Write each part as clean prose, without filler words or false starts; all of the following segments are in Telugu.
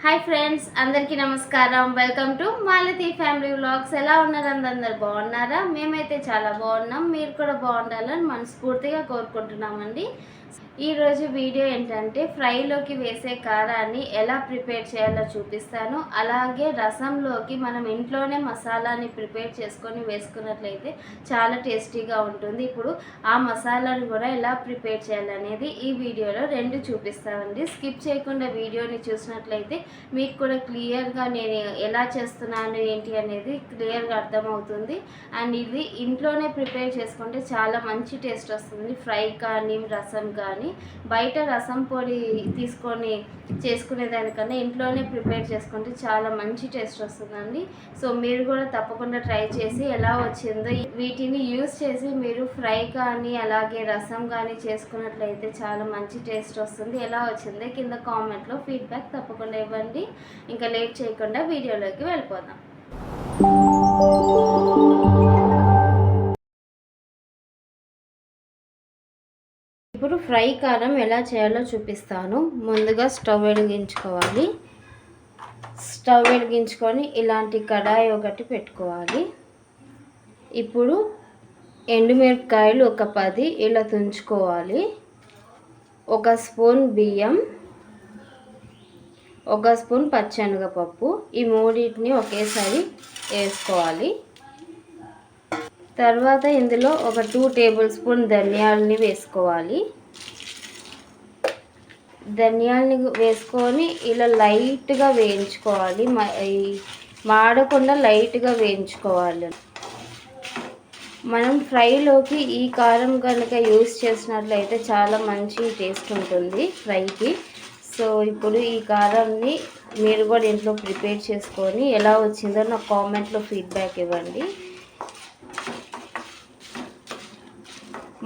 హాయ్ ఫ్రెండ్స్, అందరికీ నమస్కారం. Welcome to Malathi family vlogs. ఎలా ఉన్నారు? అందరు బాగున్నారా? మేమైతే చాలా బాగున్నాం. మీరు కూడా బాగుండాలని మనస్ఫూర్తిగా కోరుకుంటున్నామండి. ఈరోజు వీడియో ఏంటంటే ఫ్రైలోకి వేసే కారాన్ని ఎలా ప్రిపేర్ చేయాలో చూపిస్తాను. అలాగే రసంలోకి మనం ఇంట్లోనే మసాలాని ప్రిపేర్ చేసుకొని వేసుకున్నట్లయితే చాలా టేస్టీగా ఉంటుంది. ఇప్పుడు ఆ మసాలాని కూడా ఎలా ప్రిపేర్ చేయాలనేది ఈ వీడియోలో రెండు చూపిస్తామండి. స్కిప్ చేయకుండా వీడియోని చూసినట్లయితే మీకు కూడా క్లియర్గా నేను ఎలా చేస్తున్నాను ఏంటి అనేది క్లియర్గా అర్థమవుతుంది. అండ్ ఇది ఇంట్లోనే ప్రిపేర్ చేసుకుంటే చాలా మంచి టేస్ట్ వస్తుంది. ఫ్రై కానీ రసం కానీ బయట రసం పొడి తీసుకొని చేసుకునేదానికన్నా ఇంట్లోనే ప్రిపేర్ చేసుకుంటే చాలా మంచి టేస్ట్ వస్తుందండి. సో మీరు కూడా తప్పకుండా ట్రై చేసి ఎలా వచ్చిందో వీటిని యూస్ చేసి మీరు ఫ్రై కానీ అలాగే రసం కానీ చేసుకున్నట్లయితే చాలా మంచి టేస్ట్ వస్తుంది. ఎలా వచ్చిందో కింద కామెంట్లో ఫీడ్బ్యాక్ తప్పకుండా ఇవ్వండి. ఇంకా లేట్ చేయకుండా వీడియోలోకి వెళ్ళిపోదాం. ఇప్పుడు ఫ్రై కారం ఎలా చేయాలో చూపిస్తాను. ముందుగా స్టవ్ వెలిగించుకోవాలి. స్టవ్ వెలిగించుకొని ఇలాంటి కడాయి ఒకటి పెట్టుకోవాలి. ఇప్పుడు ఎండుమిరపకాయలు ఒక 10 ఇలా తుంచుకోవాలి. ఒక స్పూన్ బియ్యం, ఒక స్పూన్ పచ్చెనగపప్పు, ఈ మూడింటిని ఒకేసారి వేసుకోవాలి. తర్వాత ఇందులో ఒక 2 టేబుల్ స్పూన్ ధనియాలని వేసుకోవాలి. ధనియాలని వేసుకొని ఇలా లైట్గా వేయించుకోవాలి. మాడకుండా లైట్గా వేయించుకోవాలి. మనం ఫ్రైలోకి ఈ కారం కనుక యూస్ చేసినట్లయితే చాలా మంచి టేస్ట్ ఉంటుంది ఫ్రైకి. సో ఇప్పుడు ఈ కారాన్ని మీరు కూడా ఇంట్లో ప్రిపేర్ చేసుకొని ఎలా వచ్చిందో నాకు కామెంట్లో ఫీడ్బ్యాక్ ఇవ్వండి.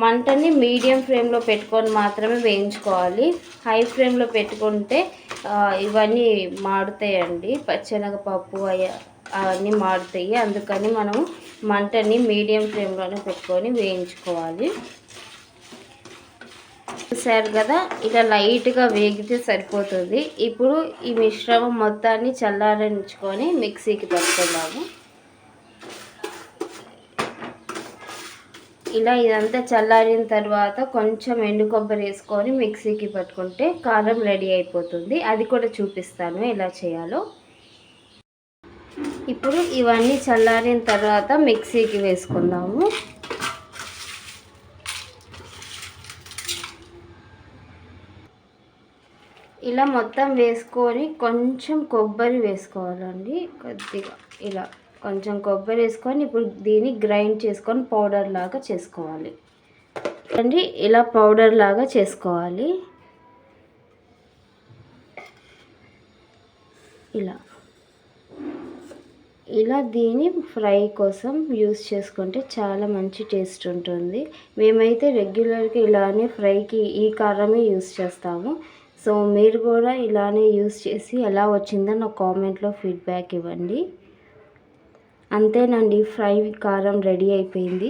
మంటని మీడియం ఫ్లేమ్లో పెట్టుకొని మాత్రమే వేయించుకోవాలి. హై ఫ్లేమ్లో పెట్టుకుంటే ఇవన్నీ మాడుతాయండి, పచ్చెనగపప్పు అవన్నీ మాడుతాయి. అందుకని మనం మంటని మీడియం ఫ్లేమ్లోనే పెట్టుకొని వేయించుకోవాలి. చూసారు కదా, ఇలా లైట్గా వేగితే సరిపోతుంది. ఇప్పుడు ఈ మిశ్రమం మొత్తాన్ని చల్లారించుకొని మిక్సీకి పట్టుకుందాము. ఇలా ఇదంతా చల్లారిన తర్వాత కొంచెం ఎండు కొబ్బరి వేసుకొని మిక్సీకి పట్టుకుంటే కారం రెడీ అయిపోతుంది. అది కూడా చూపిస్తాను ఎలా చేయాలో. ఇప్పుడు ఇవన్నీ చల్లారిన తర్వాత మిక్సీకి వేసుకుందాము. ఇలా మొత్తం వేసుకొని కొంచెం కొబ్బరి వేసుకోవాలండి. కొద్దిగా ఇలా కొంచెం కొబ్బరి వేసుకొని ఇప్పుడు దీన్ని గ్రైండ్ చేసుకొని పౌడర్ లాగా చేసుకోవాలి అండి. ఇలా పౌడర్ లాగా చేసుకోవాలి. ఇలా దీన్ని ఫ్రై కోసం యూస్ చేసుకుంటే చాలా మంచి టేస్ట్ ఉంటుంది. మేమైతే రెగ్యులర్గా ఇలానే ఫ్రైకి ఈ కారమే యూస్ చేస్తాము. సో మీరు కూడా ఇలానే యూస్ చేసి ఎలా వచ్చిందో నాకు కామెంట్లో ఫీడ్బ్యాక్ ఇవ్వండి. అంతేనండి, ఫ్రై కారం రెడీ అయిపోయింది.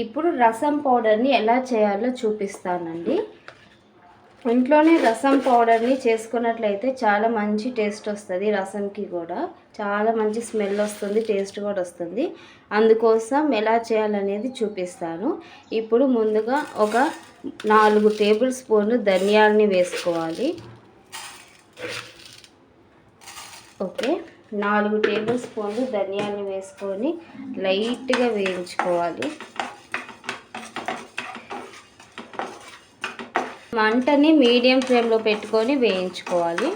ఇప్పుడు రసం పౌడర్ని ఎలా చేయాలో చూపిస్తానండి. ఇంట్లోనే రసం పౌడర్ని చేసుకున్నట్లయితే చాలా మంచి టేస్ట్ వస్తుంది. రసంకి కూడా చాలా మంచి స్మెల్ వస్తుంది, టేస్ట్ కూడా వస్తుంది. అందుకోసం ఎలా చేయాలనేది చూపిస్తాను. ఇప్పుడు ముందుగా ఒక 4 టేబుల్ స్పూన్లు ధనియాలని వేసుకోవాలి. ఓకే, 4 టేబుల్ స్పూన్లు ధనియాలు వేసుకొని లైట్గా వేయించుకోవాలి. మంటని మీడియం ఫ్లేమ్లో పెట్టుకొని వేయించుకోవాలి.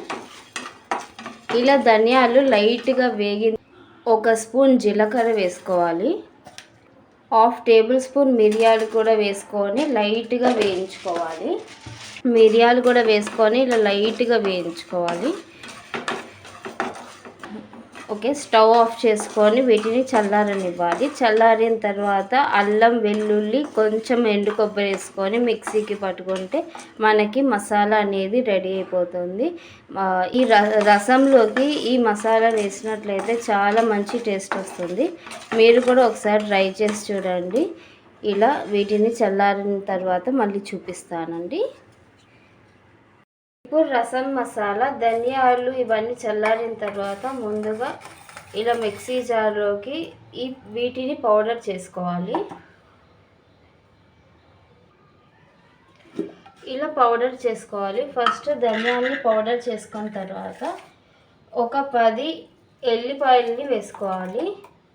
ఇలా ధనియాలు లైట్గా వేగి ఒక స్పూన్ జీలకర్ర వేసుకోవాలి. 1/2 టేబుల్ స్పూన్ మిరియాలు కూడా వేసుకొని లైట్గా వేయించుకోవాలి. మిరియాలు కూడా వేసుకొని ఇలా లైట్గా వేయించుకోవాలి. ఓకే, స్టవ్ ఆఫ్ చేసుకొని వీటిని చల్లారనివ్వాలి. చల్లారిన తర్వాత అల్లం వెల్లుల్లి కొంచెం ఎండు కొబ్బరి వేసుకొని మిక్సీకి పట్టుకుంటే మనకి మసాలా అనేది రెడీ అయిపోతుంది. ఈ రసంలోకి ఈ మసాలా వేసినట్లయితే చాలా మంచి టేస్ట్ వస్తుంది. మీరు కూడా ఒకసారి ట్రై చేసి చూడండి. ఇలా వీటిని చల్లారిన తర్వాత మళ్ళీ చూపిస్తానండి. ఇప్పుడు రసం మసాలా, ధనియాలు ఇవన్నీ చల్లారిన తర్వాత ముందుగా ఇలా మిక్సీ జార్లోకి వీటిని పౌడర్ చేసుకోవాలి. ఇలా పౌడర్ చేసుకోవాలి. ఫస్ట్ ధనియాలని పౌడర్ చేసుకున్న తర్వాత ఒక 10 ఎల్లిపాయలని వేసుకోవాలి.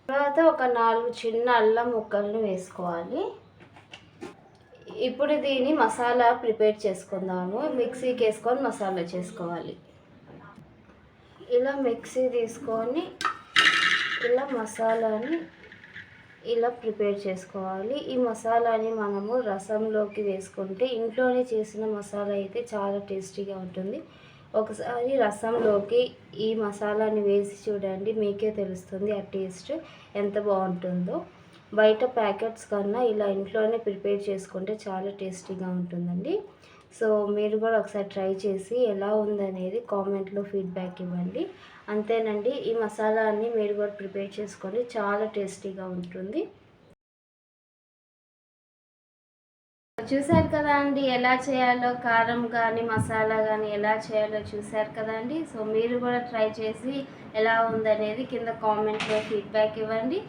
తర్వాత ఒక 4 చిన్న అల్లం ముక్కలను వేసుకోవాలి. ఇప్పుడు దీన్ని మసాలా ప్రిపేర్ చేసుకుందాము. మిక్సీకి వేసుకొని మసాలా చేసుకోవాలి. ఇలా మిక్సీ తీసుకొని ఇలా మసాలాని ఇలా ప్రిపేర్ చేసుకోవాలి. ఈ మసాలాని మనము రసంలోకి వేసుకుంటే ఇంట్లోనే చేసిన మసాలా అయితే చాలా టేస్టీగా ఉంటుంది. ఒకసారి రసంలోకి ఈ మసాలాని వేసి చూడండి, మీకే తెలుస్తుంది ఆ టేస్ట్ ఎంత బాగుంటుందో. బయట ప్యాకెట్స్ కన్నా ఇలా ఇంట్లోనే ప్రిపేర్ చేసుకుంటే చాలా టేస్టీగా ఉంటుందండి. సో మీరు కూడా ఒకసారి ట్రై చేసి ఎలా ఉందనేది కామెంట్లో ఫీడ్బ్యాక్ ఇవ్వండి. అంతేనండి, ఈ మసాలాని మీరు కూడా ప్రిపేర్ చేసుకొని చాలా టేస్టీగా ఉంటుంది. చూశారు కదా అండి, ఎలా చేయాలో, కారం కానీ మసాలా కానీ ఎలా చేయాలో చూశారు కదా అండి. సో మీరు కూడా ట్రై చేసి ఎలా ఉందనేది కింద కామెంట్లో ఫీడ్బ్యాక్ ఇవ్వండి.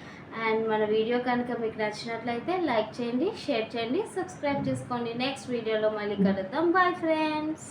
అండ్ మన వీడియో కనుక మీకు నచ్చినట్లయితే లైక్ చేయండి, షేర్ చేయండి, సబ్స్క్రైబ్ చేసుకోండి. నెక్స్ట్ వీడియోలో మళ్ళీ కలుద్దాం. Bye friends.